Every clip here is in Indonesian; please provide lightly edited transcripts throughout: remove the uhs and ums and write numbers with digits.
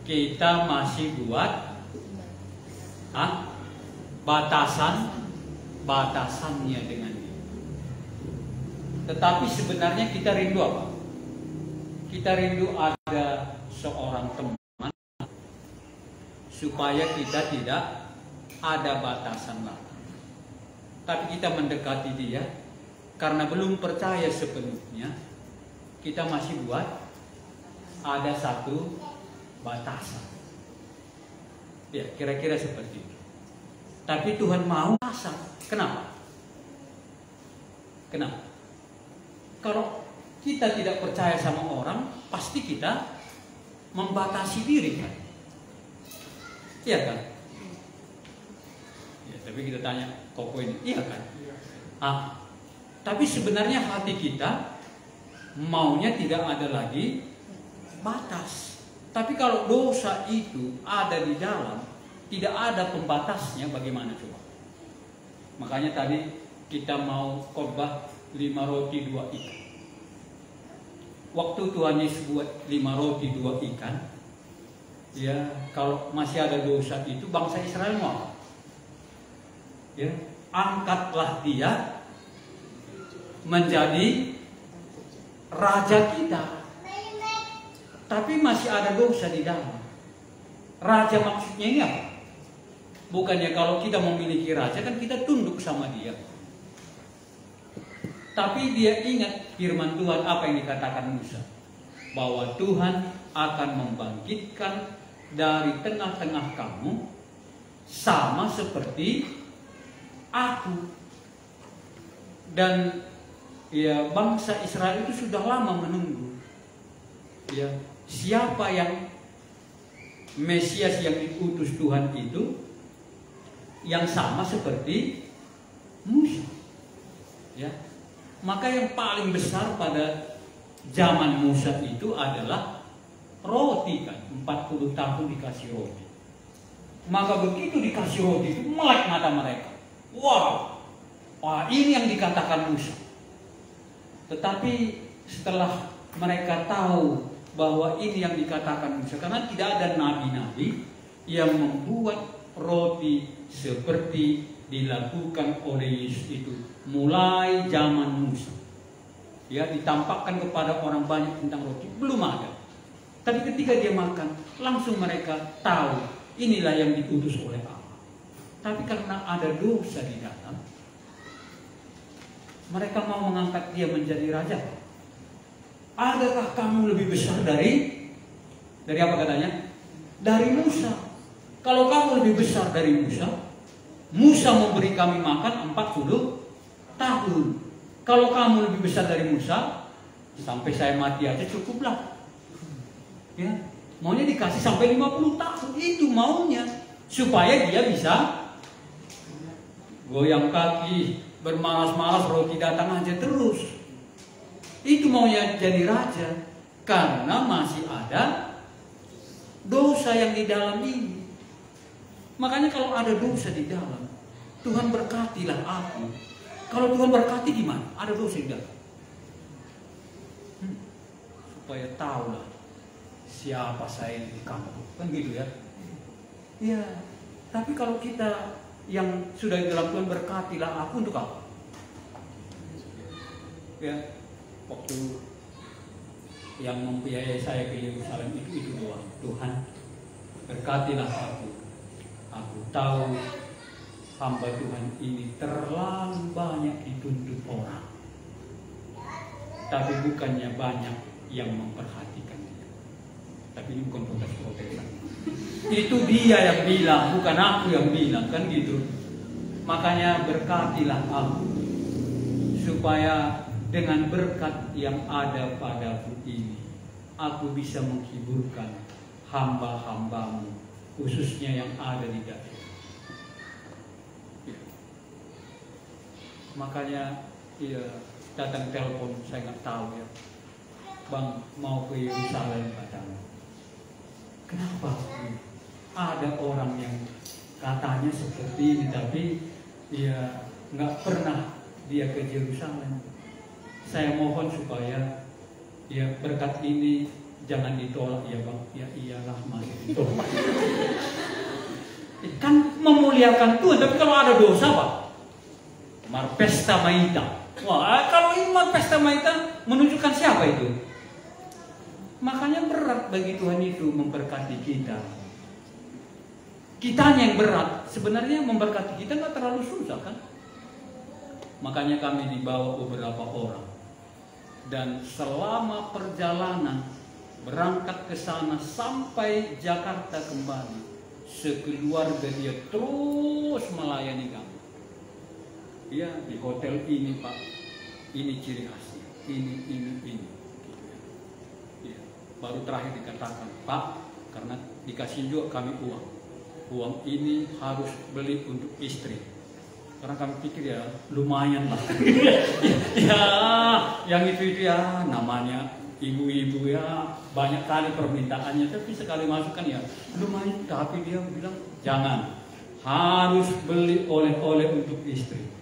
kita masih buat batasannya dengan dia. Tetapi sebenarnya kita rindu apa? Kita rindu ada seorang teman supaya kita tidak ada batasan lagi. Tapi kita mendekati dia karena belum percaya sepenuhnya, kita masih buat ada satu batasan. Ya, kira-kira seperti itu. Tapi Tuhan mau pasang. Kenapa? Kenapa? Kalau kita tidak percaya sama orang, pasti kita membatasi diri kan? Iya kan? Ya, tapi kita tanya Koko ini, iya kan? Tapi sebenarnya hati kita maunya tidak ada lagi batas. Tapi kalau dosa itu ada di dalam, tidak ada pembatasnya, bagaimana coba? Makanya tadi kita mau khotbah 5 roti 2 ikan. Waktu Tuhan Yesus buat 5 roti 2 ikan, ya kalau masih ada dosa itu bangsa Israel mau apa? Ya, angkatlah dia menjadi raja kita. Tapi masih ada dosa di dalam. Raja maksudnya ini apa? Bukannya kalau kita memiliki raja kan kita tunduk sama dia. Tapi dia ingat firman Tuhan apa yang dikatakan Musa. Bahwa Tuhan akan membangkitkan dari tengah-tengah kamu sama seperti aku. Dan ya bangsa Israel itu sudah lama menunggu. Ya, siapa yang Mesias yang diutus Tuhan itu yang sama seperti Musa. Ya. Maka yang paling besar pada zaman Musa itu adalah roti kan. 40 tahun dikasih roti. Maka begitu dikasih roti itu melek mata mereka. Wow. Wah, ini yang dikatakan Musa. Tetapi setelah mereka tahu bahwa ini yang dikatakan Musa, karena tidak ada nabi-nabi yang membuat roti seperti dilakukan oleh Yesus itu mulai zaman Musa. Ya, ditampakkan kepada orang banyak tentang roti, belum ada. Tapi ketika dia makan, langsung mereka tahu inilah yang diutus oleh Allah. Tapi karena ada dosa di dalam, mereka mau mengangkat dia menjadi raja. Adakah kamu lebih besar dari apa katanya? Dari Musa. Kalau kamu lebih besar dari Musa, Musa memberi kami makan 40 tahun. Kalau kamu lebih besar dari Musa, sampai saya mati aja cukuplah. Ya, maunya dikasih sampai 50 tahun. Itu maunya. Supaya dia bisa goyang kaki, bermalas-malas, roti datang aja terus. Itu maunya jadi raja. Karena masih ada dosa yang di dalam ini. Makanya kalau ada dosa di dalam, Tuhan berkatilah aku. Kalau Tuhan berkati gimana? Ada dosa di dalam. Supaya tahulah siapa saya di kamu. Kan gitu ya. Ya, tapi kalau kita yang sudah di dalam Tuhan berkatilah aku untuk apa? Ya, waktu yang membiayai saya ke Yerusalem itu doang. Tuhan berkatilah aku. Aku tahu hamba Tuhan ini terlalu banyak dituntut orang. Tapi bukannya banyak yang memperhatikan dia. Tapi ini bukan protes-protesan. Itu dia yang bilang, bukan aku yang bilang, kan gitu. Makanya berkatilah aku. Supaya dengan berkat yang ada padaku ini, aku bisa menghiburkan hamba-hambamu, khususnya yang ada di daerah. Ya. Makanya ya, datang telepon, saya nggak tahu ya, Bang mau ke Yerusalem katanya. Kenapa? Ada orang yang katanya seperti ini, tapi ya nggak pernah dia ke Yerusalem. Saya mohon supaya ya berkat ini Jangan ditolak ya bang, ya iyalah masih ditolak. Kan memuliakan Tuhan, tapi kalau ada dosa pak, marpesta maita. Wah, kalau ini marpesta maita menunjukkan siapa itu? Makanya berat bagi Tuhan itu memberkati kita. Kitanya yang berat, sebenarnya memberkati kita nggak terlalu susah kan? Makanya kami dibawa beberapa orang, dan selama perjalanan berangkat ke sana sampai Jakarta kembali, sekeluarga dia terus melayani kami. Ya, di hotel ini pak, ini ciri khasnya, ini. Ya, baru terakhir dikatakan, Pak, karena dikasih juga kami uang ini harus beli untuk istri. Karena kami pikir ya lumayan lah. Ya, yang itu ya namanya ibu-ibu ya, banyak kali permintaannya, tapi sekali masuk kan ya lumayan. Tapi dia bilang jangan, harus beli oleh-oleh untuk istri.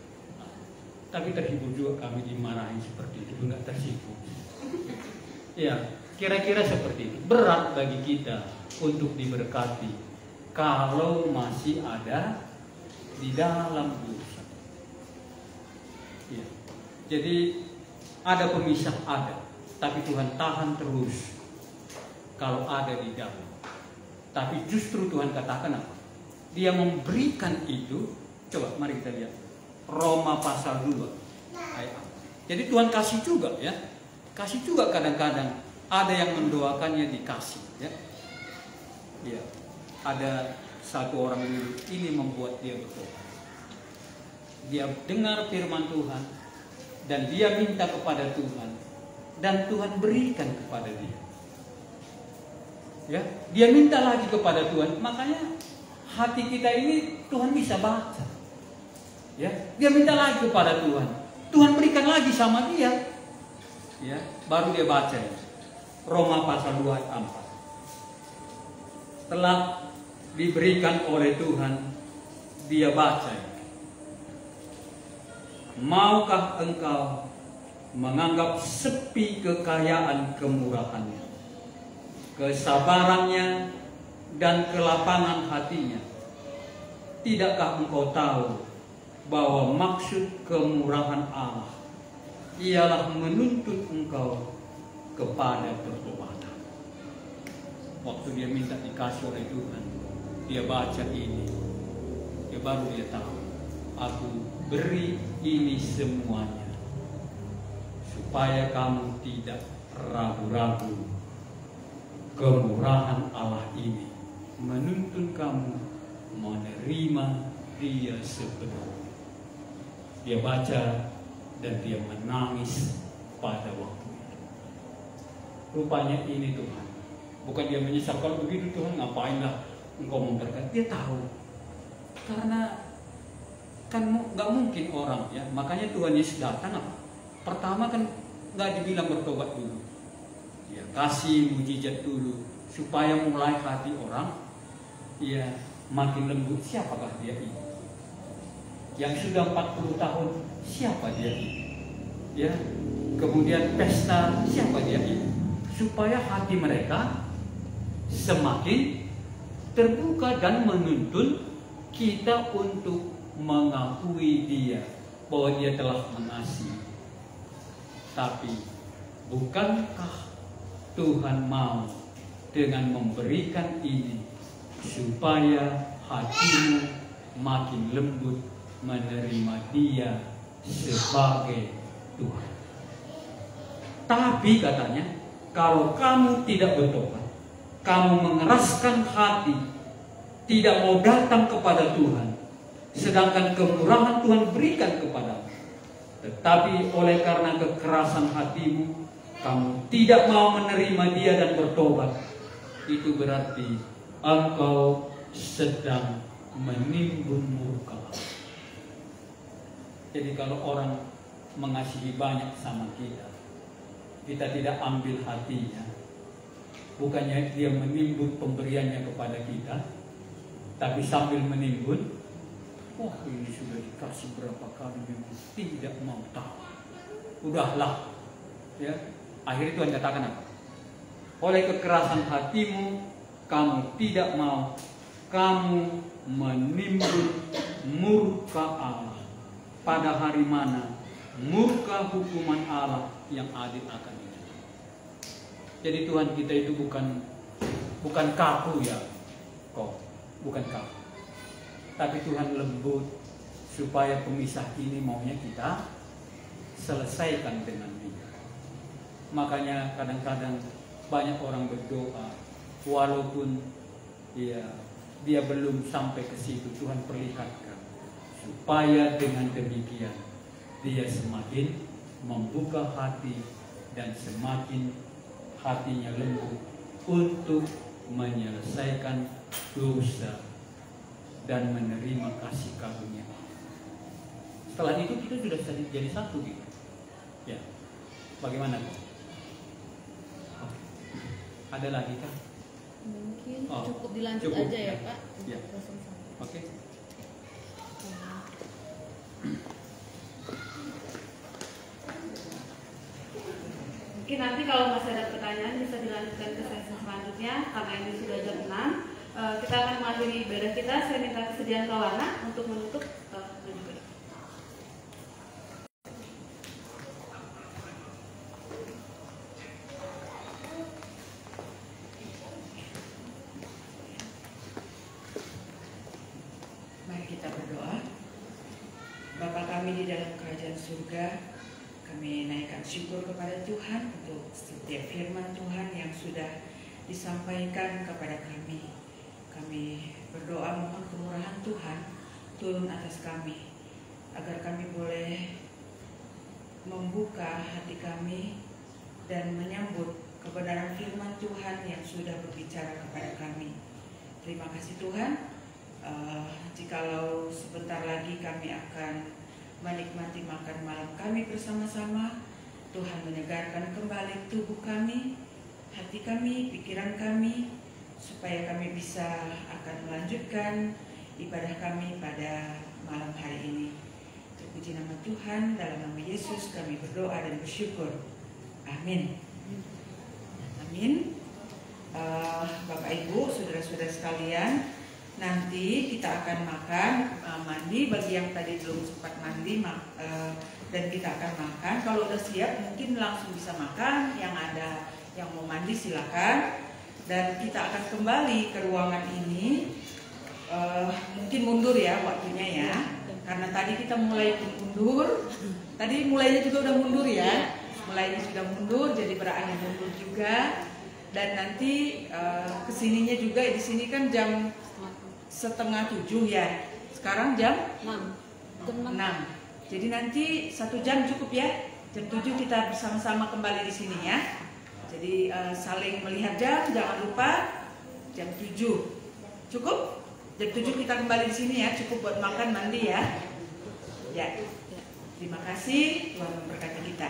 Tapi terhibur juga kami dimarahin seperti itu, nggak tersipu. Ya, kira-kira seperti itu. Berat bagi kita untuk diberkati kalau masih ada di dalam dosa. Ya. Jadi ada pemisah, ada. Tapi Tuhan tahan terus kalau ada di dalam. Tapi justru Tuhan katakan apa? Dia memberikan itu. Coba mari kita lihat Roma pasal 2 ayat. Jadi Tuhan kasih juga ya. Kasih juga kadang-kadang ada yang mendoakannya dikasih ya. Ya. Ada satu orang dulu, ini membuat dia bertobat. Dia dengar firman Tuhan dan dia minta kepada Tuhan. Dan Tuhan berikan kepada dia. Ya, dia minta lagi kepada Tuhan. Makanya hati kita ini Tuhan bisa baca. Ya, dia minta lagi kepada Tuhan. Tuhan berikan lagi sama dia. Ya, baru dia baca. Roma pasal 2 ayat 4. Setelah diberikan oleh Tuhan, dia baca. Maukah engkau menganggap sepi kekayaan kemurahannya, kesabarannya, dan kelapangan hatinya? Tidakkah engkau tahu bahwa maksud kemurahan Allah ialah menuntut engkau kepada pertobatan? Waktu dia minta dikasih oleh Tuhan, dia baca ini, dia baru dia tahu, aku beri ini semuanya supaya kamu tidak ragu-ragu. Kemurahan Allah ini menuntun kamu menerima dia sepenuhnya. Dia baca dan dia menangis pada waktu itu. Rupanya ini Tuhan. Bukan dia menyesal, kalau begitu Tuhan ngapainlah engkau memberkati. Dia tahu. Karena kan nggak mungkin orang ya. Makanya Tuhan Yesus datang apa? Pertama kan nggak dibilang bertobat dulu, ya kasih mujizat dulu supaya mulai hati orang ya makin lembut. Siapakah dia ini? Yang sudah 40 tahun, siapa dia ini? Ya, kemudian pesta, siapa dia ini? Supaya hati mereka semakin terbuka dan menuntun kita untuk mengakui dia bahwa dia telah mengasihi. Tapi bukankah Tuhan mau dengan memberikan ini supaya hatimu makin lembut menerima dia sebagai Tuhan? Tapi katanya, kalau kamu tidak bertobat, kamu mengeraskan hati, tidak mau datang kepada Tuhan, sedangkan kemurahan Tuhan berikan kepadamu, tetapi oleh karena kekerasan hatimu, kamu tidak mau menerima dia dan bertobat, itu berarti engkau sedang menimbun murka. Jadi kalau orang mengasihi banyak sama kita, kita tidak ambil hatinya, bukannya dia menimbun pemberiannya kepada kita, tapi sambil menimbun, wah ini sudah dikasih berapa kali, memang tidak mau tahu. Udahlah, ya. Akhirnya Tuhan katakan apa? oleh kekerasan hatimu, kamu tidak mau, kamu menimbul murka Allah. Pada hari mana murka hukuman Allah yang adil akan ini. Jadi Tuhan kita itu bukan kaku ya, kok bukan kaku. Tapi Tuhan lembut supaya pemisah ini maunya kita selesaikan dengan Dia. Makanya kadang-kadang banyak orang berdoa walaupun dia belum sampai ke situ, Tuhan perlihatkan supaya dengan demikian dia semakin membuka hati dan semakin hatinya lembut untuk menyelesaikan dosa dan menerima kasih karunia. Setelah itu kita sudah jadi satu gitu. Ya, bagaimana? Ada lagi kan? Mungkin cukup dilanjut cukup, aja ya Pak. Ya. Oke. Mungkin nanti kalau masih ada pertanyaan bisa dilanjutkan ke sesi selanjutnya karena ini sudah jam 6. Kita akan mengakhiri ibadah kita. Saya minta kesediaan kawana untuk menutup. Mari kita berdoa. Bapa kami di dalam kerajaan surga, kami naikkan syukur kepada Tuhan untuk setiap firman Tuhan yang sudah disampaikan kepada kami. Kami berdoa mohon kemurahan Tuhan turun atas kami, agar kami boleh membuka hati kami dan menyambut kebenaran firman Tuhan yang sudah berbicara kepada kami. Terima kasih Tuhan. Jikalau sebentar lagi kami akan menikmati makan malam kami bersama-sama, Tuhan menyegarkan kembali tubuh kami, hati kami, pikiran kami, supaya kami bisa akan melanjutkan ibadah kami pada malam hari ini. Terpuji nama Tuhan, dalam nama Yesus kami berdoa dan bersyukur. Amin. Amin. Bapak Ibu, saudara-saudara sekalian, nanti kita akan makan, mandi bagi yang tadi belum sempat mandi, dan kita akan makan. Kalau udah siap mungkin langsung bisa makan, yang ada yang mau mandi silakan. Dan kita akan kembali ke ruangan ini, mungkin mundur ya waktunya ya, karena tadi kita mulai mundur, tadi mulainya juga udah mundur ya, mulainya sudah mundur, jadi berakhir mundur juga. Dan nanti kesininya juga, di sini kan jam 6:30 ya, sekarang jam 6. Jadi nanti 1 jam cukup ya, jam 7 kita bersama-sama kembali di sini ya. Jadi saling melihat jam, jangan lupa jam 7 cukup. Jam 7 kita kembali di sini ya, cukup buat makan mandi ya. Ya, terima kasih, Tuhan memberkati kita.